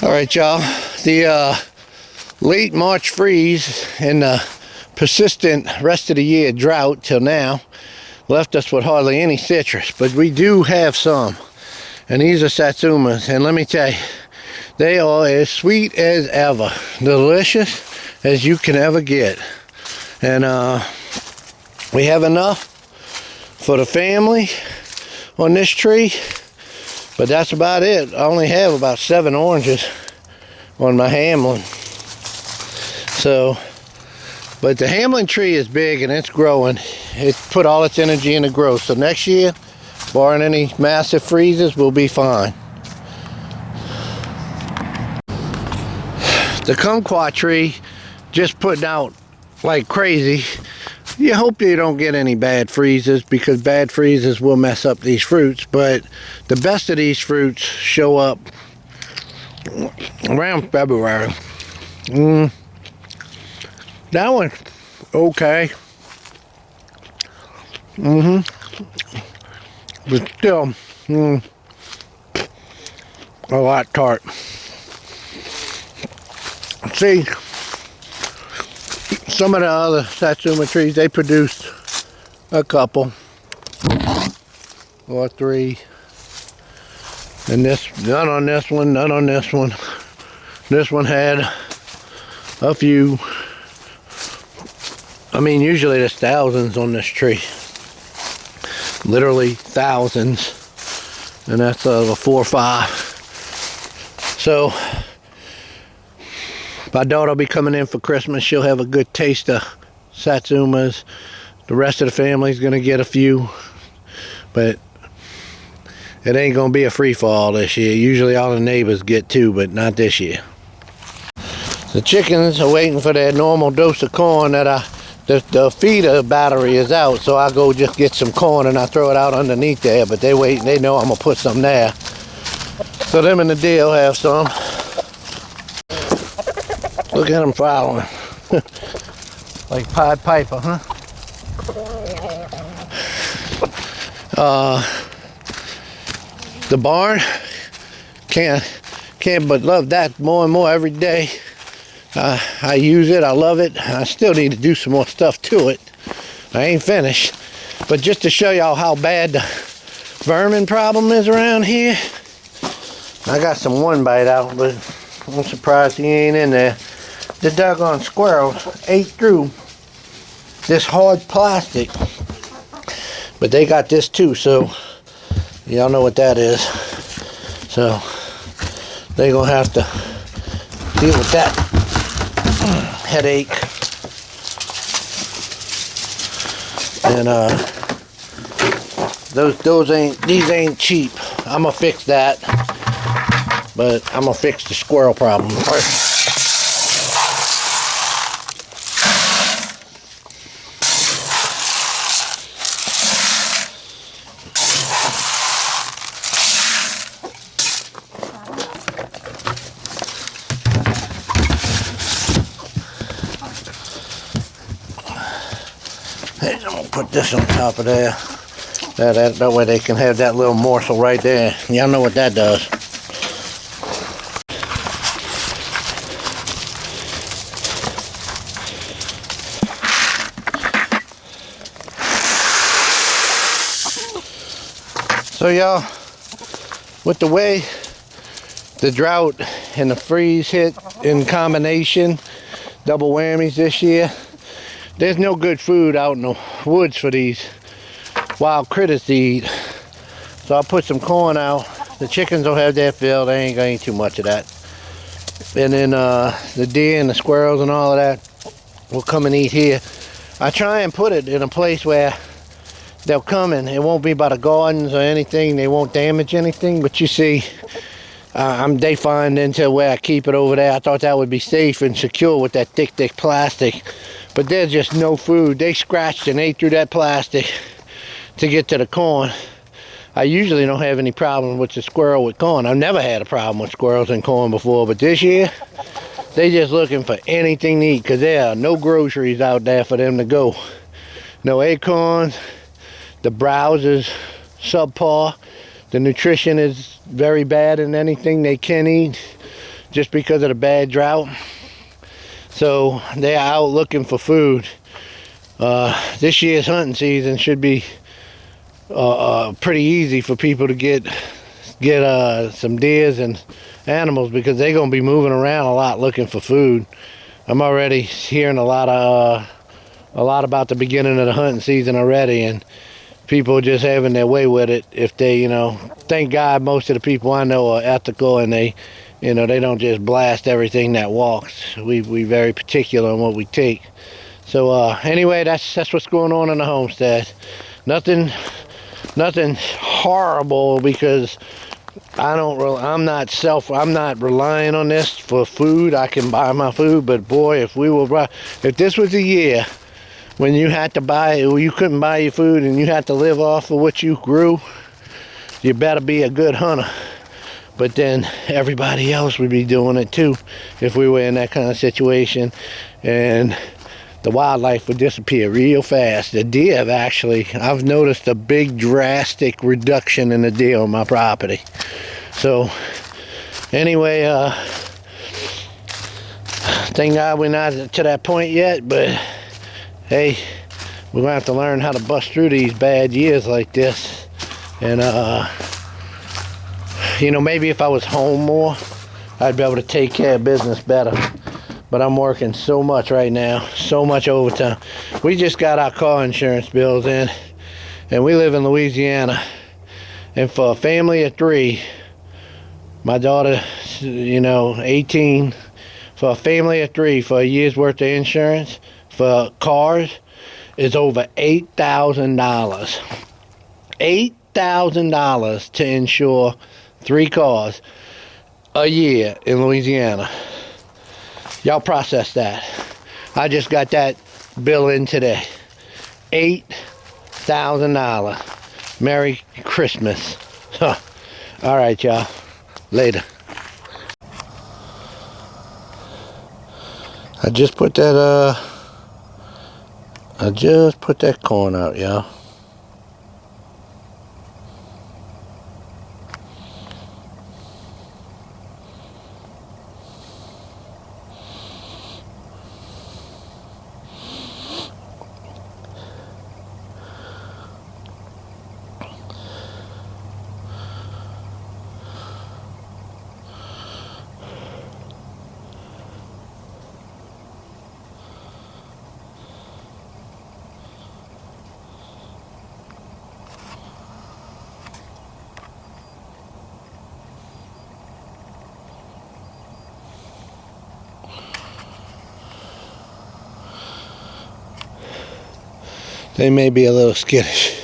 All right, y'all. The late March freeze and the persistent rest of the year drought till now left us with hardly any citrus, but we do have some. And these are satsumas, and let me tell you, they are as sweet as ever, delicious as you can ever get. And we have enough for the family on this tree, but that's about it. I only have about 7 oranges on my Hamlin. So, but the Hamlin tree is big and it's growing. It's put all its energy into growth. So next year, barring any massive freezes, we'll be fine. The kumquat tree just putting out like crazy. You hope you don't get any bad freezes, because bad freezes will mess up these fruits, but the best of these fruits show up around February. That one, okay. But still, a lot tart. See, some of the other satsuma trees, they produced a couple or 3. And this, none on this one, none on this one. This one had a few. I mean, usually there's thousands on this tree. Literally thousands. And that's a 4 or 5. So, my daughter will be coming in for Christmas. She'll have a good taste of satsumas. The rest of the family's going to get a few. But it ain't going to be a free-for-all this year. Usually all the neighbors get 2, but not this year. The chickens are waiting for their normal dose of corn that the feeder battery is out. So I go just get some corn and I throw it out underneath there. But they wait and they know I'm going to put some there. So them and the deer will have some. Look at them following. Like Pied Piper, huh? The barn, can't but love that more and more every day. I use it, I love it. I still need to do some more stuff to it. I ain't finished. But just to show y'all how bad the vermin problem is around here, I got some one bite out, but I'm surprised he ain't in there. The doggone squirrels ate through this hard plastic, but they got this too, so y'all know what that is. So they're gonna have to deal with that headache. And these ain't cheap. I'm gonna fix that, but I'm gonna fix the squirrel problem first. I'm gonna put this on top of there. That way they can have that little morsel right there. Y'all know what that does. So y'all, with the way the drought and the freeze hit in combination, double whammies this year, there's no good food out in the woods for these wild critters to eat. So I'll put some corn out. The chickens will have their fill. They ain't gonna eat too much of that. And then the deer and the squirrels and all of that will come and eat here. I try and put it in a place where they'll come and it won't be by the gardens or anything. They won't damage anything. But you see, they find into where I keep it over there. I thought that would be safe and secure with that thick plastic. But there's just no food. They scratched and ate through that plastic to get to the corn. I usually don't have any problem with the squirrel with corn. I've never had a problem with squirrels and corn before, but this year, they just looking for anything to eat, because there are no groceries out there for them to go. No acorns. The browse is subpar. The nutrition is very bad in anything they can eat. just because of the bad drought. So they're out looking for food. This year's hunting season should be pretty easy for people to get some deers and animals, because they're going to be moving around a lot looking for food. I'm already hearing a lot about the beginning of the hunting season already, and people just having their way with it. If they, thank God most of the people I know are ethical, and they don't just blast everything that walks. We very particular on what we take. So anyway, that's what's going on in the homestead. Nothing horrible, because I'm not relying on this for food. I can buy my food, but boy, if this was a year when you couldn't buy your food and you had to live off of what you grew, you better be a good hunter. But then everybody else would be doing it too if we were in that kind of situation, and the wildlife would disappear real fast. The deer I've noticed a big drastic reduction in the deer on my property. So anyway, thank God we're not to that point yet, but hey, we're gonna have to learn how to bust through these bad years like this. And maybe if I was home more, I'd be able to take care of business better. But I'm working so much right now, so much overtime. We just got our car insurance bills in, and we live in Louisiana. And for a family of 3, my daughter, 18, for a family of 3, for a year's worth of insurance for cars is over $8,000. $8,000 to insure 3 cars a year in Louisiana. Y'all process that. I just got that bill in today. $8,000. Merry Christmas. Huh. All right, y'all. Later. I just put that corn out, y'all. They may be a little skittish.